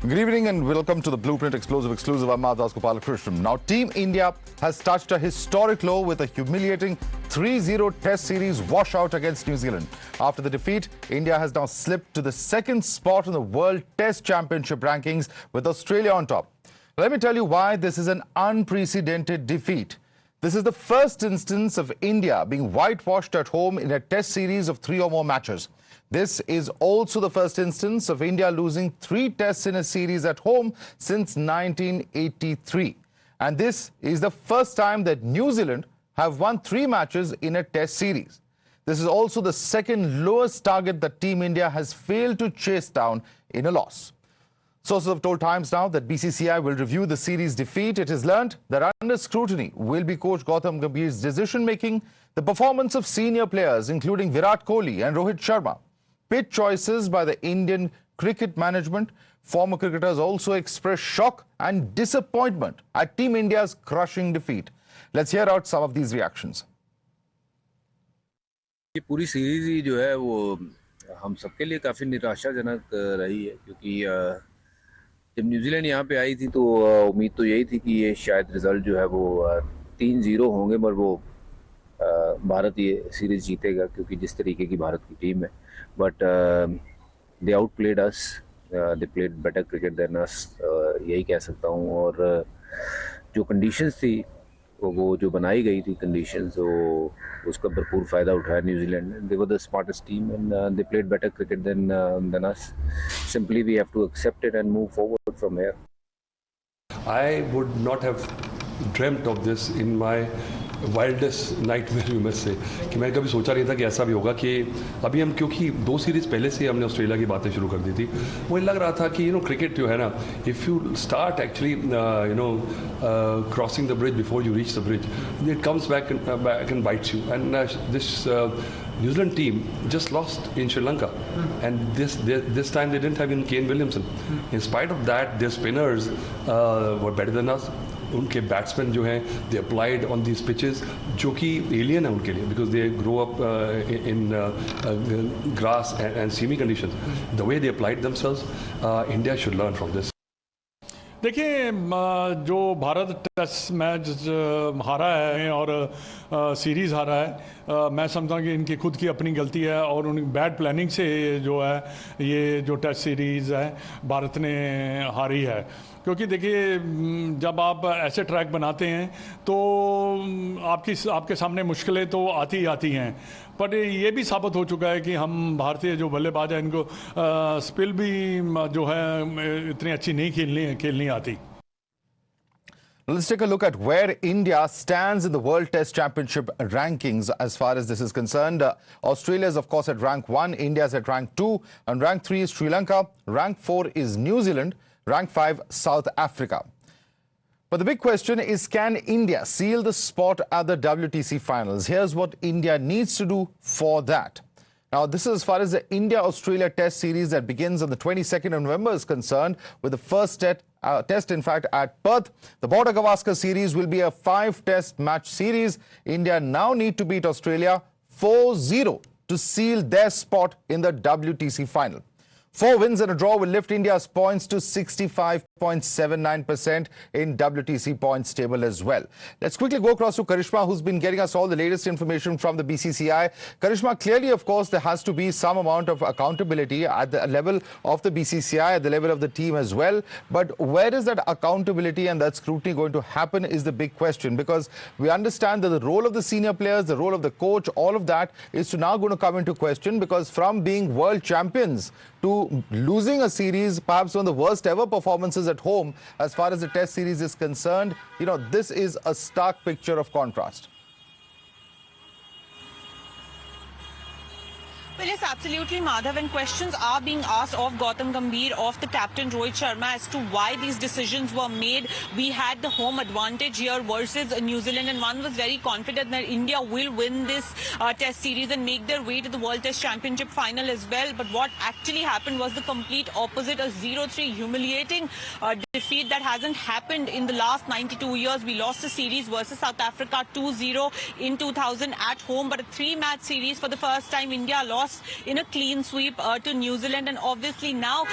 Good evening and welcome to the Blueprint Explosive Exclusive. I'm Madhavdas G. Now, Team India has touched a historic low with a humiliating 3-0 Test series washout against New Zealand. After the defeat, India has now slipped to the second spot in the World Test Championship rankings with Australia on top. Let me tell you why this is an unprecedented defeat. This is the first instance of India being whitewashed at home in a Test series of 3 or more matches. This is also the first instance of India losing 3 tests in a series at home since 1983. And this is the first time that New Zealand have won 3 matches in a test series. This is also the second lowest target that Team India has failed to chase down in a loss. Sources have told Times now that BCCI will review the series defeat. It is learnt that under scrutiny will be coach Gambhir's decision-making, the performance of senior players including Virat Kohli and Rohit Sharma, pitch choices by the Indian cricket management. Former cricketers also expressed shock and disappointment at Team India's crushing defeat. Let's hear out some of these reactions. ये पूरी series ही जो है वो हम सबके लिए काफ़ी निराशाजनक रही है, क्योंकि जब न्यूजीलैंड यहाँ पे आई थी तो उम्मीद तो यही थी कि ये शायद रिजल्ट जो है वो 3-0 होंगे, पर वो भारत ये सीरीज जीतेगा क्योंकि जिस तरीके की भारत की टीम है. But they out played us, they played better cricket than अस, यही कह सकता हूँ. और जो कंडीशंस थी वो जो बनाई गई थी कंडीशंस, वो उसका भरपूर फ़ायदा उठाया न्यूजीलैंड ने. They were the smartest team and they played better cricket than us. Simply we have to accept it and move forward from here. I would not have dreamt of this in my wildest nightmare you must say, कि मैंने कभी सोचा नहीं था कि ऐसा भी होगा. कि अभी हम, क्योंकि 2 सीरीज़ पहले से हमने ऑस्ट्रेलिया की बातें शुरू कर दी थी, मुझे लग रहा था कि क्रिकेट जो है ना, if you start actually crossing the bridge before you reach the bridge, it comes back and bytes you. And this New Zealand team just lost in Sri Lanka, and this time they didn't have in Kane Williamson. In spite of that, their spinners were better than us. उनके batsman जो हैं, दे applied on these pitches, जो कि alien है उनके लिए, because they grow up in grass and semi conditions. The way they applied themselves, India should learn from this. देखिए, जो भारत टेस्ट मैच हारा है और सीरीज़ हारा है, मैं समझता हूँ कि इनकी खुद की अपनी गलती है और उनकी बैड प्लानिंग से जो है ये जो टेस्ट सीरीज़ है भारत ने हारी है. क्योंकि देखिए, जब आप ऐसे ट्रैक बनाते हैं तो आपके सामने मुश्किलें तो आती ही आती हैं, पर ये भी साबित हो चुका है कि हम भारतीय जो बल्लेबाज हैं इनको स्पिल भी जो है इतनी अच्छी नहीं खेलनी आती. Let's take a look at where India stands in the World Test Championship rankings as far as this is concerned. Australia is, of course, at rank 1. India is at rank 2. And rank 3 is Sri Lanka. Rank 4 is New Zealand. Rank 5, South Africa. But the big question is, can India seal the spot at the WTC finals? Here's what India needs to do for that. Now, this is as far as the India-Australia Test series that begins on the 22nd of November is concerned, with the first test, in fact, at Perth. The Border Gavaskar series will be a 5-test match series. India now need to beat Australia 4-0 to seal their spot in the WTC final. 4 wins and a draw will lift India's points to 65.79% in WTC points table as well. Let's quickly go across to Karishma, who's been getting us all the latest information from the BCCI. Karishma, clearly, of course, there has to be some amount of accountability at the level of the BCCI, at the level of the team as well. But where is that accountability and that scrutiny going to happen is the big question, because we understand that the role of the senior players, the role of the coach, all of that is now going to come into question, because from being world champions to losing a series, perhaps one of the worst ever performances at home as far as the test series is concerned, this is a stark picture of contrast. Well, yes, absolutely, Madhav, and questions are being asked of Gautam Gambhir, of the captain Rohit Sharma, as to why these decisions were made. We had the home advantage here versus New Zealand, and one was very confident that India will win this test series and make their way to the World Test Championship final as well. But what actually happened was the complete opposite, a 0-3 humiliating defeat that hasn't happened in the last 92 years. We lost the series versus South Africa 2-0 in 2000 at home, but a 3-match series for the first time India lost lost in a clean sweep to New Zealand. And obviously now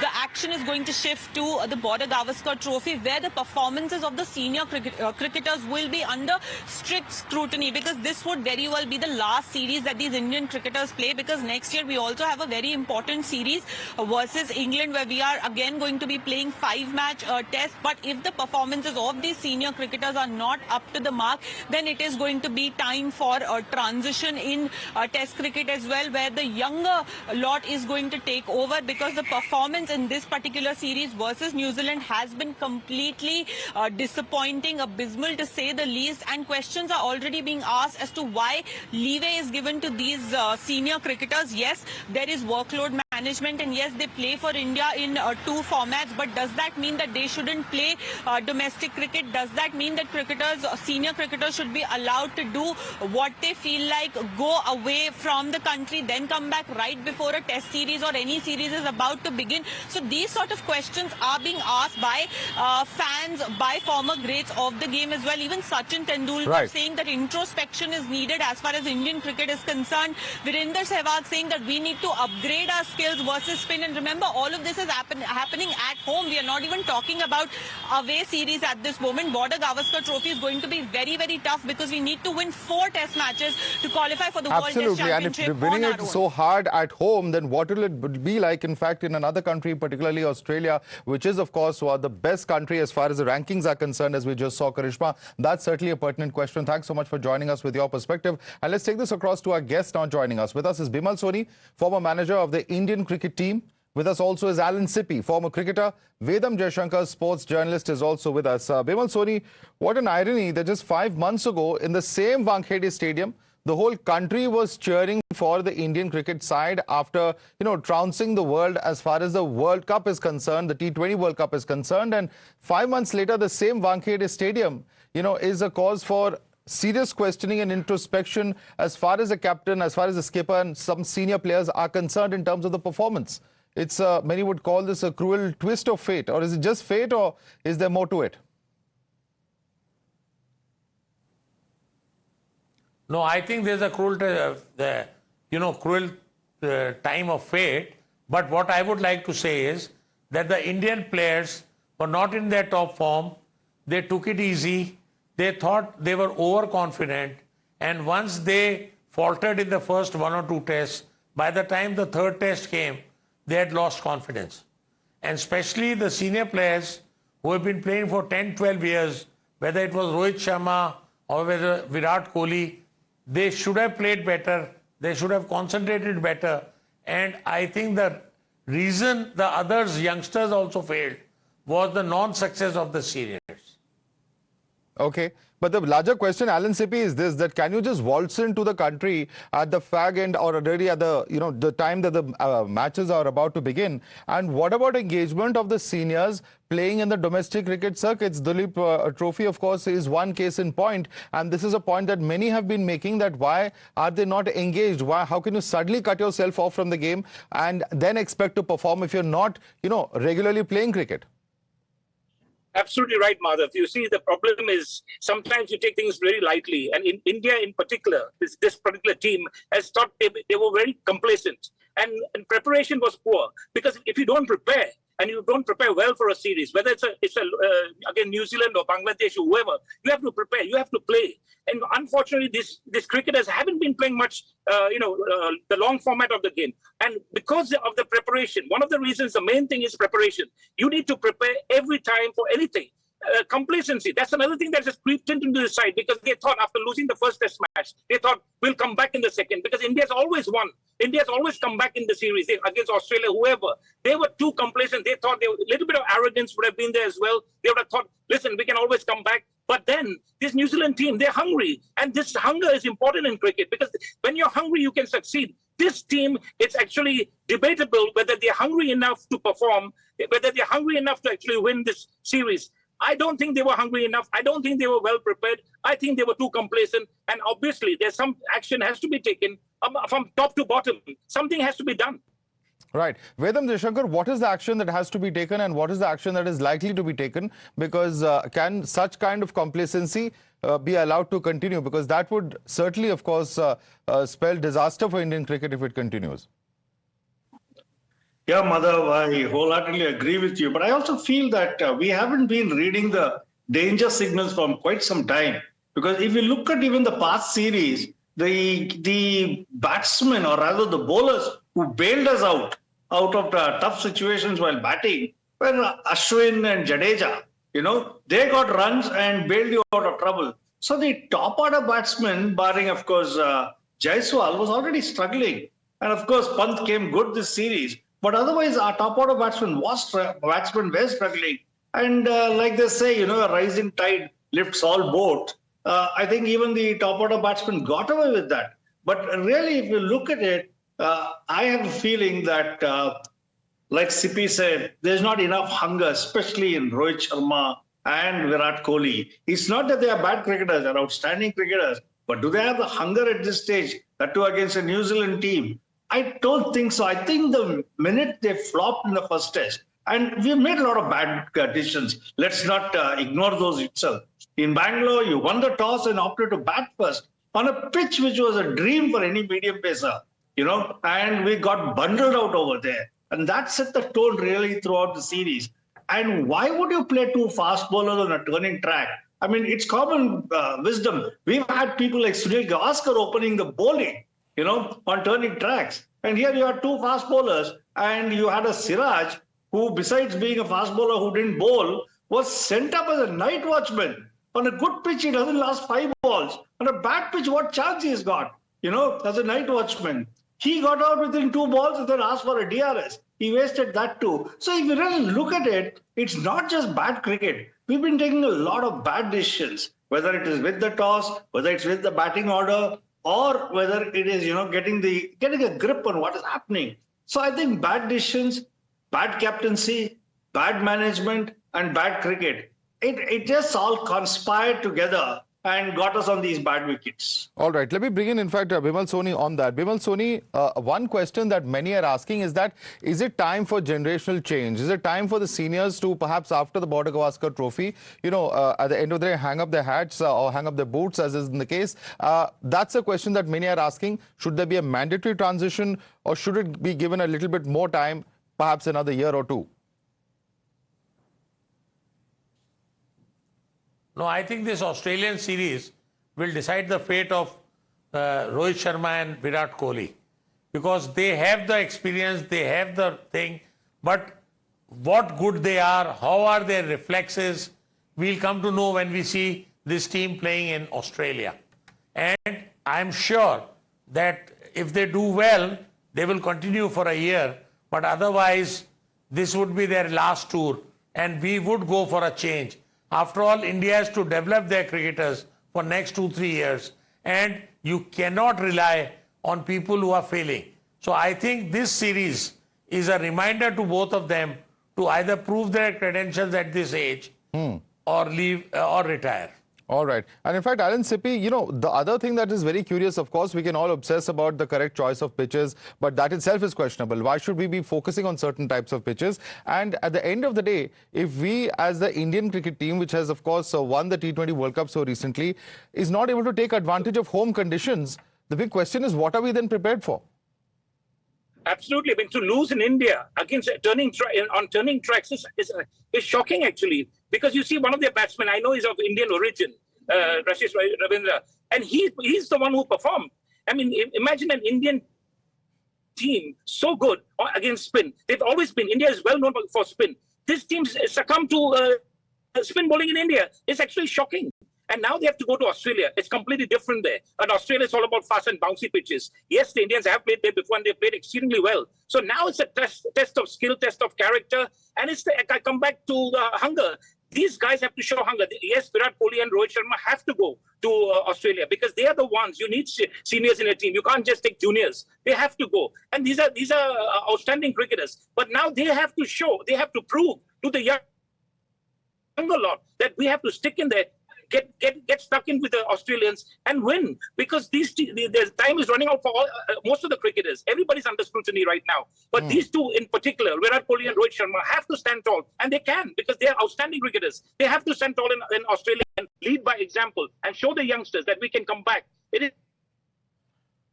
the action is going to shift to the Border Gavaskar Trophy, where the performances of the senior cricketers will be under strict scrutiny, because this would very well be the last series that these Indian cricketers play, because next year we also have a very important series versus England, where we are again going to be playing 5-match test. But if the performances of these senior cricketers are not up to the mark, then it is going to be time for a transition in test cricket as well, where the younger lot is going to take over, because the performance in this particular series versus New Zealand has been completely disappointing, abysmal to say the least. And questions are already being asked as to why leeway is given to these senior cricketers. Yes, there is workload management, and yes, they play for India in 2 formats, but does that mean that they shouldn't play domestic cricket? Does that mean that cricketers, senior cricketers, should be allowed to do what they feel like, go away from the country, then come back right before a test series or any series is about to begin? So these sort of questions are being asked by fans, by former greats of the game as well. Even Sachin Tendulkar saying that introspection is needed as far as Indian cricket is concerned. Virender Sehwag saying that we need to upgrade our skills versus spin. And remember, all of this is happening at home. We are not even talking about away series at this moment. Border Gavaskar Trophy is going to be very, very tough, because we need to win 4 test matches to qualify for the World Test Championship. And if winning it so hard at home, then what will it be like, in fact, in another country, particularly Australia, which is, of course, the best country as far as the rankings are concerned, as we just saw, Karishma? That's certainly a pertinent question. Thanks so much for joining us with your perspective. And let's take this across to our guest now joining us. With us is Bimal Soni, former manager of the Indian cricket team. With us also is Alan Sippy, former cricketer. Vedam Jaishankar, sports journalist, is also with us. Bimal Soni, what an irony that just 5 months ago in the same Wankhede Stadium, the whole country was cheering for the Indian cricket side after, trouncing the world as far as the World Cup is concerned, the T20 World Cup is concerned. And 5 months later, the same Wankhede Stadium, is a cause for serious questioning and introspection as far as the captain, as far as the skipper and some senior players are concerned in terms of the performance. It's many would call this a cruel twist of fate. Or is it just fate, or is there more to it? No, I think there's a cruel time of fate. But what I would like to say is that the Indian players were not in their top form. They took it easy. They thought they were overconfident. And once they faltered in the first 1 or 2 tests, by the time the 3rd test came, they had lost confidence. And especially the senior players who have been playing for 10, 12 years, whether it was Rohit Sharma or whether Virat Kohli, they should have played better. They should have concentrated better. And I think the reason the others, youngsters, also failed was the non-success of the seniors. Okay. But the larger question, Alan Sippy, is this, that can you just waltz into the country at the fag end or already at the, the time that the matches are about to begin? And what about engagement of the seniors playing in the domestic cricket circuits? Duleep Trophy, of course, is one case in point. And this is a point that many have been making, that why are they not engaged? How can you suddenly cut yourself off from the game and then expect to perform if you're not, regularly playing cricket? Absolutely right, Madhav. You see, the problem is sometimes you take things very lightly. And in India in particular, this particular team has thought they were very complacent. And preparation was poor. Because if you don't prepare, and you don't prepare well for a series, whether it's again New Zealand or Bangladesh or whoever, you have to prepare, you have to play. And unfortunately, these cricketers haven't been playing much, the long format of the game. And because of the preparation, one of the reasons, the main thing is preparation. You need to prepare every time for anything. Complacency, that's another thing that just creeped into the side, because they thought after losing the first test match, they thought we'll come back in the second, because India's always won. India's always come back in the series against Australia, whoever. They were too complacent. They thought a little bit of arrogance would have been there as well. They would have thought, listen, we can always come back. But then this New Zealand team, they're hungry. And this hunger is important in cricket, because when you're hungry, you can succeed. This team, it's actually debatable whether they're hungry enough to perform, whether they're hungry enough to actually win this series. I don't think they were hungry enough. I don't think they were well prepared. I think they were too complacent. And obviously, there's some action has to be taken from top to bottom. Something has to be done. Right. Vedam Jaishankar, what is the action that has to be taken and what is the action that is likely to be taken? Because can such kind of complacency be allowed to continue? Because that would certainly, of course, spell disaster for Indian cricket if it continues. Yeah, Madhav, I wholeheartedly agree with you. But I also feel that we haven't been reading the danger signals from quite some time. Because if you look at even the past series, the batsmen, or rather the bowlers who bailed us out of the tough situations while batting were Ashwin and Jadeja. You know, they got runs and bailed you out of trouble. So the top order batsman, barring, of course, Jaiswal, was already struggling. And of course, Pant came good this series. But otherwise, our top order batsmen were struggling. And like they say, you know, a rising tide lifts all boats. I think even the top order batsmen got away with that. But really, if you look at it, I have a feeling that, like Sippy said, there's not enough hunger, especially in Rohit Sharma and Virat Kohli. It's not that they are bad cricketers, they're outstanding cricketers, but do they have the hunger at this stage, that too against a New Zealand team? I don't think so. I think the minute they flopped in the first test, and we made a lot of bad decisions. Let's not ignore those itself. In Bangalore, you won the toss and opted to bat first on a pitch which was a dream for any medium pacer, you know, and we got bundled out over there. And that set the tone really throughout the series. And why would you play two fast bowlers on a turning track? I mean, it's common wisdom. We've had people like Sunil Gavaskar opening the bowling, you know, on turning tracks. And here you had two fast bowlers, and you had a Siraj who, besides being a fast bowler who didn't bowl, was sent up as a night watchman. On a good pitch, he doesn't last 5 balls. On a bad pitch, what chance he's got, you know, as a night watchman? He got out within 2 balls and then asked for a DRS. He wasted that too. So if you really look at it, it's not just bad cricket. We've been taking a lot of bad decisions, whether it is with the toss, whether it's with the batting order, or whether it is, you know, getting a grip on what is happening. So I think bad decisions, bad captaincy, bad management, and bad cricket, it just all conspired together and got us on these bad wickets. All right, let me bring in fact, Bimal Soni on that. Bimal Soni, one question that many are asking is that, is it time for generational change? Is it time for the seniors to perhaps after the Border Gavaskar Trophy, you know, at the end of the day, hang up their hats or hang up their boots, as is in the case? That's a question that many are asking. Should there be a mandatory transition, or should it be given a little bit more time, perhaps another year or two? No, I think this Australian series will decide the fate of Rohit Sharma and Virat Kohli, because they have the experience, they have the thing, but what good they are, how are their reflexes, we'll come to know when we see this team playing in Australia. And I'm sure that if they do well, they will continue for a year, but otherwise this would be their last tour and we would go for a change. After all, India has to develop their cricketers for next 2-3 years, and you cannot rely on people who are failing. So I think this series is a reminder to both of them to either prove their credentials at this age or leave or retire. All right. And in fact, Alan Sippy, you know, the other thing that is very curious, of course, we can all obsess about the correct choice of pitches, but that itself is questionable. Why should we be focusing on certain types of pitches? And at the end of the day, if we, as the Indian cricket team, which has, of course, won the T20 World Cup so recently, is not able to take advantage of home conditions, the big question is, what are we then prepared for? Absolutely. I mean, to lose in India against turning tracks is shocking, actually, because you see one of their batsmen, I know he's of Indian origin, Rashish Ravindra, and he's the one who performed. I mean, imagine an Indian team so good against spin. They've always been, India is well known for spin. This team succumbed to spin bowling in India. It's actually shocking. And now they have to go to Australia. It's completely different there. And Australia is all about fast and bouncy pitches. Yes, the Indians have played there before and they played exceedingly well. So now it's a test of skill, test of character. And I come back to hunger. These guys have to show hunger. Yes, Virat Kohli and Rohit Sharma have to go to Australia because they are the ones. You need seniors in a team. You can't just take juniors. They have to go. And these are outstanding cricketers. But now they have to show, they have to prove to the younger lot that we have to stick in there. get stuck in with the Australians and win, because the time is running out for most of the cricketers. Everybody's under scrutiny right now, but these two in particular, Virat Kohli and Rohit Sharma, have to stand tall, and they can, because they are outstanding cricketers. They have to stand tall in Australia and lead by example and show the youngsters that we can come back. It is.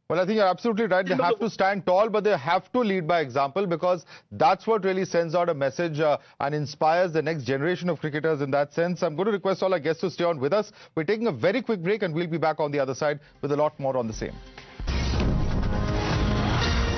Well, I think you're absolutely right. They have to stand tall, but they have to lead by example, because that's what really sends out a message and inspires the next generation of cricketers in that sense. I'm going to request all our guests to stay on with us. We're taking a very quick break, and we'll be back on the other side with a lot more on the same.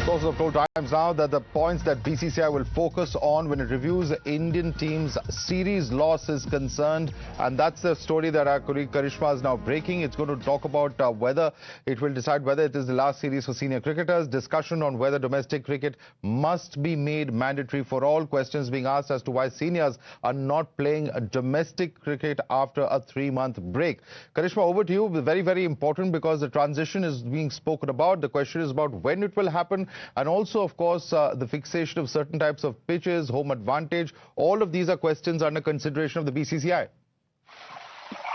Sources have told Times now that the points that BCCI will focus on when it reviews the Indian team's series loss is concerned, and that's the story that our colleague Karishma is now breaking. It's going to talk about whether it will decide whether it is the last series for senior cricketers, discussion on whether domestic cricket must be made mandatory for all, questions being asked as to why seniors are not playing domestic cricket after a 3-month break. Karishma, over to you. Very, very important, because the transition is being spoken about. The question is about when it will happen. And also, of course, the fixation of certain types of pitches, home advantage, all of these are questions under consideration of the BCCI.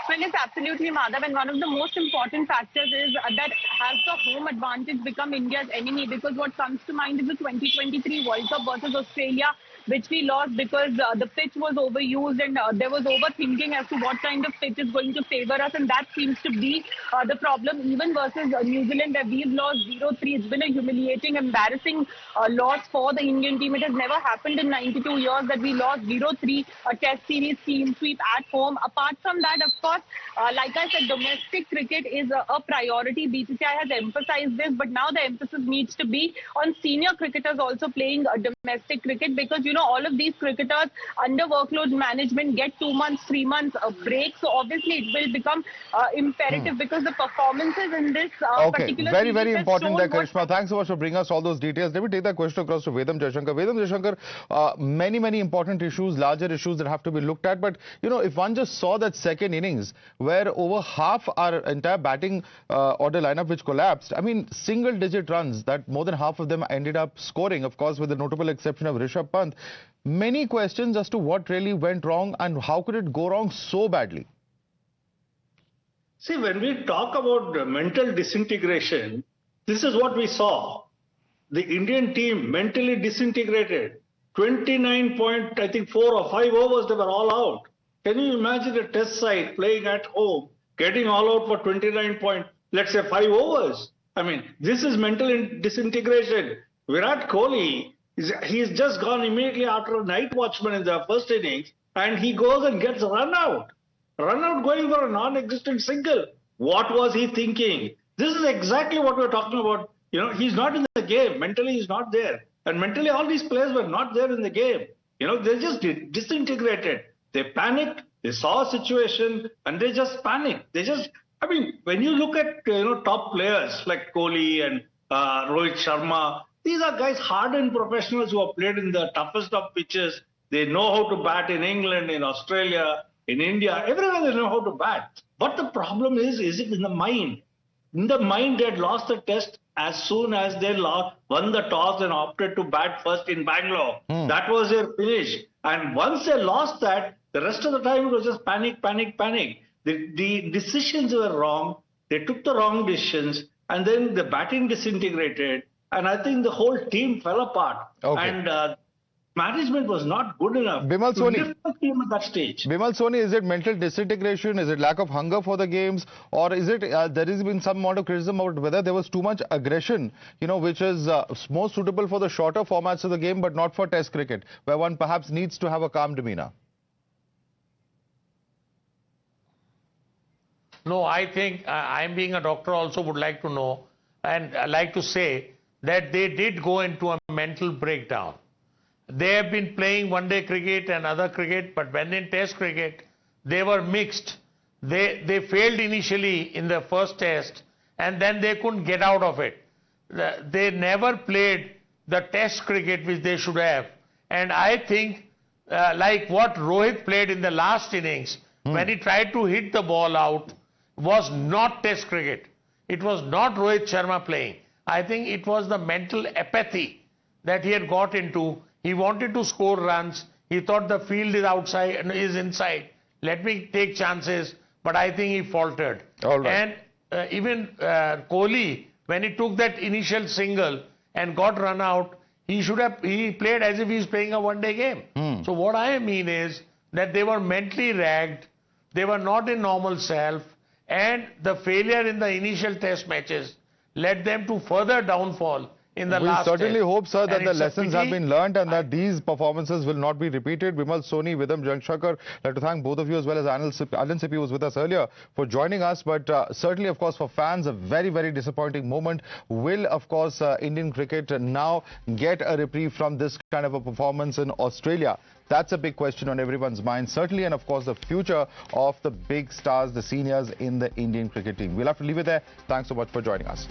Well, it's absolutely, Madhav, and one of the most important factors is that has the home advantage become India's enemy? Because what comes to mind is the 2023 World Cup versus Australia, which we lost because the pitch was overused, and there was overthinking as to what kind of pitch is going to favor us, and that seems to be the problem. Even versus New Zealand, where we've lost 0-3, it's been a humiliating, embarrassing loss for the Indian team. It has never happened in 92 years that we lost 0-3, a test series team sweep at home. Apart from that, of course, like I said, domestic cricket is a priority. BCCI has emphasized this, but now the emphasis needs to be on senior cricketers also playing domestic cricket, because you know all of these cricketers under workload management get 2 months, 3 months break. So obviously it will become imperative, because the performances in this particular very, very important there, shown Karishma. Thanks so much for bringing us all those details. Let me take that question across to Vedam Jaishankar. Vedam Jaishankar, many important issues, larger issues that have to be looked at. But, you know, if one just saw that second innings where over half our entire batting order lineup which collapsed, I mean, single-digit runs that more than half of them ended up scoring, of course, with the notable exception of Rishabh Pant. Many questions as to what really went wrong and how could it go wrong so badly? See, when we talk about mental disintegration, this is what we saw. The Indian team mentally disintegrated. 4 or 5 overs, they were all out. Can you imagine a test side playing at home, getting all out for 5 overs? I mean, this is mental disintegration. Virat Kohli, he's just gone immediately after a night watchman in the first innings, and he goes and gets run out. Run out going for a non-existent single. What was he thinking? This is exactly what we're talking about. You know, he's not in the game. Mentally, he's not there. And mentally, all these players were not there in the game. You know, they just disintegrated. They panicked. They saw a situation and they just panicked. I mean, when you look at, top players like Kohli and Rohit Sharma, these are guys, hardened professionals who have played in the toughest of pitches. They know how to bat in England, in Australia, in India. Everywhere they know how to bat. But the problem is it in the mind? In the mind, they had lost the test as soon as they won the toss and opted to bat first in Bangalore. That was their finish. And once they lost that, the rest of the time it was just panic. The decisions were wrong. They took the wrong decisions. And then the batting disintegrated. And I think the whole team fell apart. Okay. And management was not good enough Bimal to Soni. lift the team at that stage. Bimal Soni, is it mental disintegration? Is it lack of hunger for the games? Or is it there has been some amount of criticism about whether there was too much aggression, which is more suitable for the shorter formats of the game, but not for test cricket, where one perhaps needs to have a calm demeanor? No, I think I'm being a doctor also would like to know and like to say that they did go into a mental breakdown. They have been playing one-day cricket and other cricket, but when in test cricket, they were mixed. They failed initially in the first test and then they couldn't get out of it. They never played the test cricket which they should have. And I think like what Rohit played in the last innings, when he tried to hit the ball out, was not test cricket. It was not Rohit Sharma playing. I think it was the mental apathy that he had got into. He wanted to score runs. He thought the field is outside and is inside. Let me take chances. but I think he faltered. All right. And even Kohli, when he took that initial single and got run out, he played as if he's playing a one-day game. So what I mean is that they were mentally ragged, they were not in normal self, and the failure in the initial test matches led them to further downfall in the last We certainly test. hope, sir, that And the it's a lessons have pity. been learned and that these performances will not be repeated. Vimal Soni, Vidam Jangshankar, I'd like to thank both of you as well as Alan Sippy, who was with us earlier, for joining us. But certainly, of course, for fans, a very, very disappointing moment. Will, of course, Indian cricket now get a reprieve from this kind of a performance in Australia? That's a big question on everyone's mind, certainly, and of course, the future of the big stars, the seniors in the Indian cricket team. We'll have to leave it there. Thanks so much for joining us.